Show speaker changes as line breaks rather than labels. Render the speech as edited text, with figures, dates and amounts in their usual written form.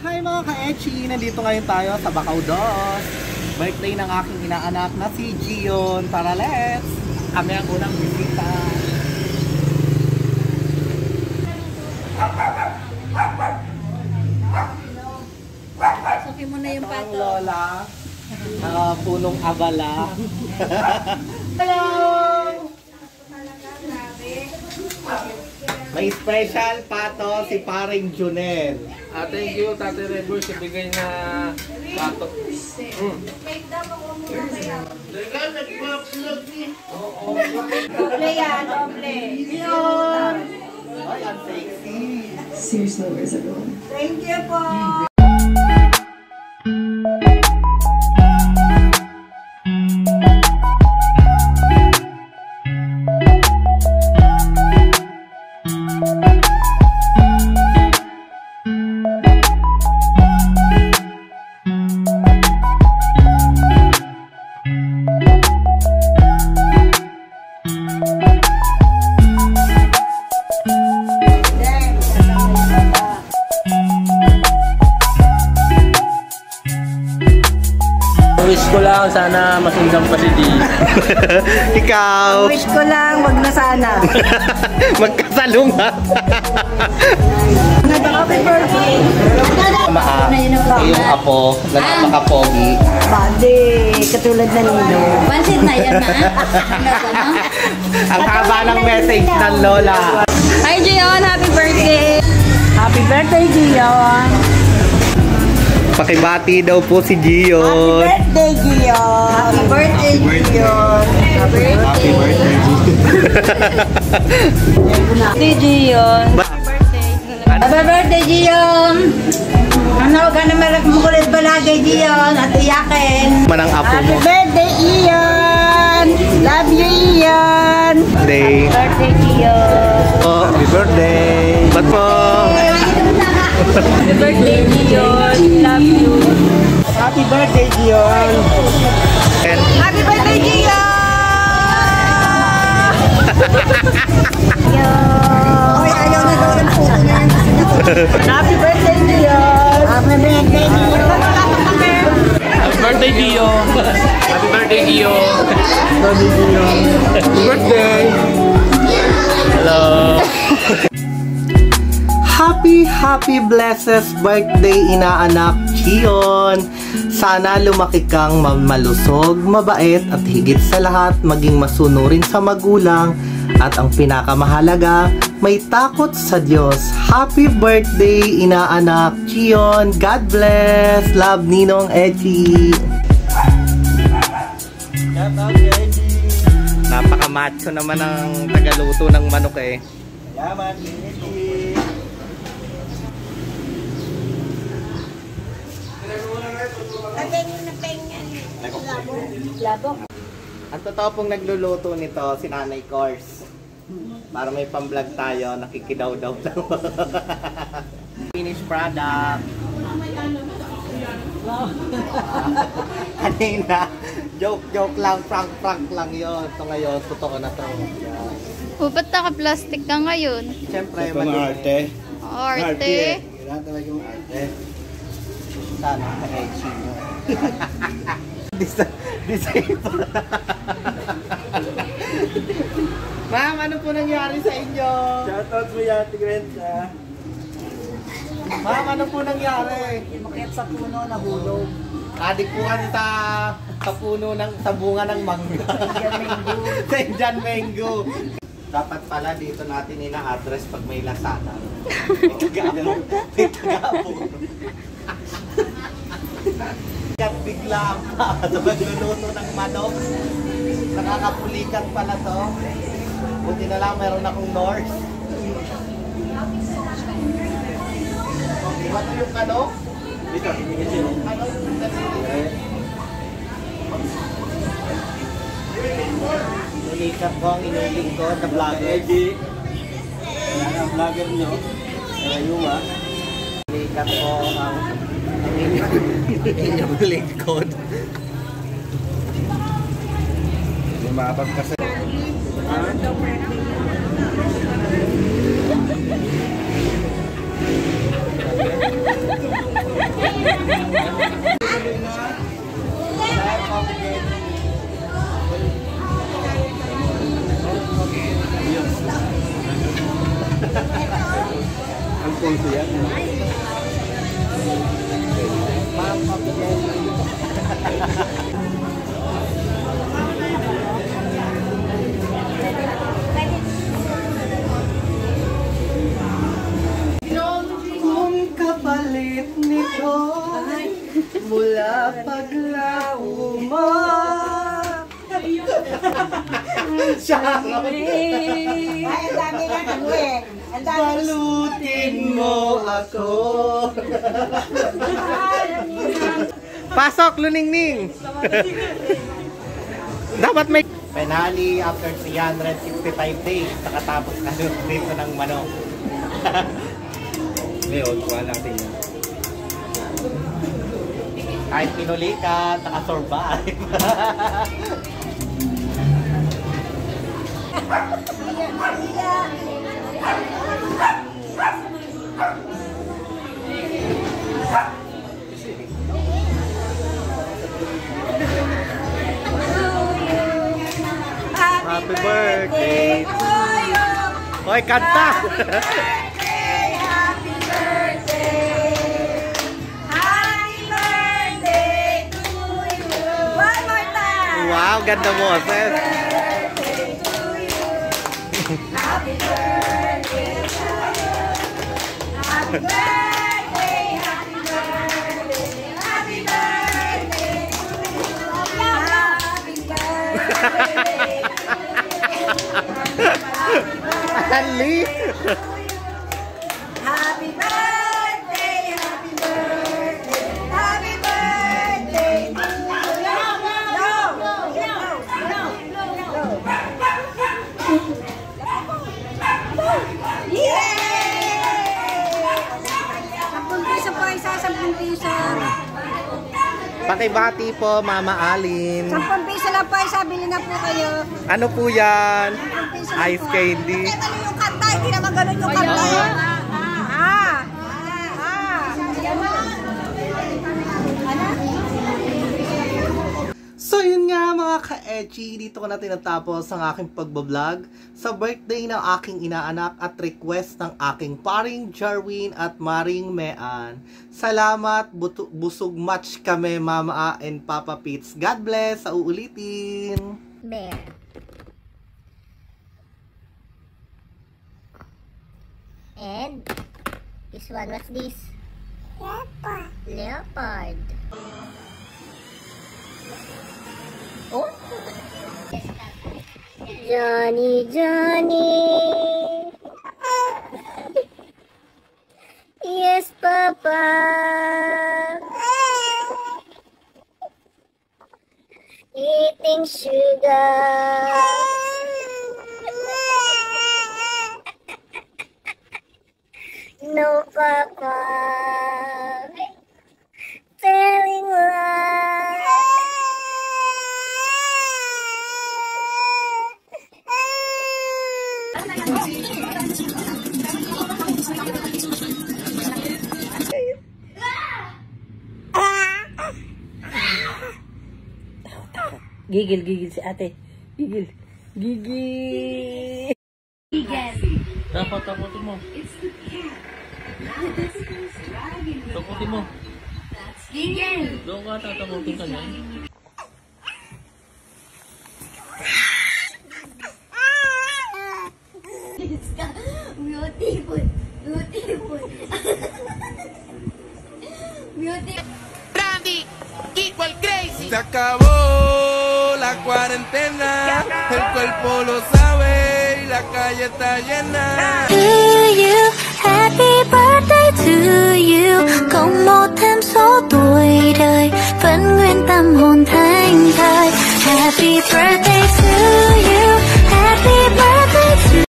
Hi mga ka-Echi! Nandito ngayon tayo sa Bacau Dos. Birthday ng aking inaanak na si Gion. Tara, let's! Kami ang unang bisita.
Suki mo na yung pato.
Ang lola. Punong abala. Hello! May special pato si paring Junel.
Thank you, Tate Rebor, sa bigay na pato.
Oble yan, oble.
Gion! Ay, ang sexy.
Seriously, where's everyone?
Thank you po.
Wish ko lang sana masundan pa si D.
Ikaw!
Wish ko lang, wag na sana.
Magkasalungat!
Happy birthday.
Yung apo, nagpakapogi.
Bade, katulad na nino.
Pansit na yan, ha?
Ang haba ng message ng lola.
Hi, Gion! Happy birthday!
Happy birthday, Gion.
Pakibati daw po si Gion.
Happy birthday, Gion. Happy birthday, Gion.
Happy birthday.
Happy Gion!
Happy birthday, Gion. Ano ka na makulit balagay, Gion, at iyakin.
Manang apo
Happy
mo.
birthday, Ian. Love you, Ian.
Day.
Birthday, Gion!
Oh, happy birthday. Ba't po?
Happy birthday, Gion! Love you!
Happy birthday, Gion.
Happy birthday, Gion. Oy, ayaw na daw ng puto na yan. Happy birthday, Gion. Happy birthday, Gion.
Happy birthday, Dio! Happy birthday, Dio! Happy birthday! Hello!
Happy blessed birthday inaanak Gion. Sana lumaki kang malusog, mabait at higit sa lahat maging masunurin sa magulang at ang pinakamahalaga, may takot sa Diyos. Happy birthday inaanak Gion. God bless. Love, Ninong Echi. Napaka-macho naman ang tagaluto ng manok eh. Yaman, Echi.
Labo.
Ang totoo pong nagluluto nito, si Nanay Cors. Para may pang-vlog tayo, nakikidaw-daw lang. Finished product. Kanina, joke lang, prank lang yun. So ngayon, totoo na to.
Ba't naka-plastic ka ngayon?
Siyempre,
arte.
Arte!
Kailangan talaga yung arte.
Sana ka-edgy mo. December. Ma'am, ano po nangyari sa inyo?
Shoutout mo yan, Tigrenza.
Ma'am, ano po nangyari?
Umakyat sa puno, nahulog.
Adik po kasi sa puno ng sa bunga ng mangga. Sa Indian mango. Dapat pala dito natin ina-address pag may lasada. May taga-apo. Kaya bigla sa magluluto ng manok. Nakakapulikat pala to. Buti na lang meron akong nurse. Diba ito yung ano?
Dito, kasi.
Ano? Inulikat ko ang inuling ko na vlogger.
Edgy. Yan ang vlogger nyo. Rayuma.
Inulikat ko ang inyong lingkod.
Yung makapagkasal.
mula paglaho mo. Siya.
Ay, ang dami nga ano eh. Ang dami.
Balutin mo ako. Pasok, Luningning. Dapat may penali after 365 days. Nakatapos na dito ng manok. Ngayon, kuha natin yan. Kahit pinuli ka, nakasurvive. Happy birthday to you. Hoy, kanta! Wow, ganda mo, sis.
Happy birthday, happy birthday, happy birthday, happy birthday, happy birthday.
Ali!
Happy birthday, happy birthday, happy birthday to you. Sampung piso po isa, 10 piso.
Pakibati po, Mama Alin.
10 piso lang po isa, bili na po kayo.
Ano po yan?
10 piso lang
Ice
po.
candy.
Kaya mali yung kanta, hindi naman ganun yung kanta.
So yun nga mga ka-edgy, dito ko na tinatapos ang aking pagbablog sa birthday ng aking inaanak at request ng aking paring Jarwin at Maring Mean. Salamat, busog match kami Mama A and Papa Pits. God bless, sa uulitin.
Bear. And this one, what's this? Leopard. Leopard. Oh? Johnny, Johnny. Yes, Papa. Eating sugar. No, Papa. Telling lies.
Gigil, gigil si ate. Gigil. Gigil.
Dapat taputin mo. Taputin mo. Doon ka tataputin ka niyan.
Beautiful. Beautiful. Beautiful.
Brandy, equal crazy. Se acabó la cuarentena, el cuerpo lo sabe y la calle está llena.
To you, happy birthday to you.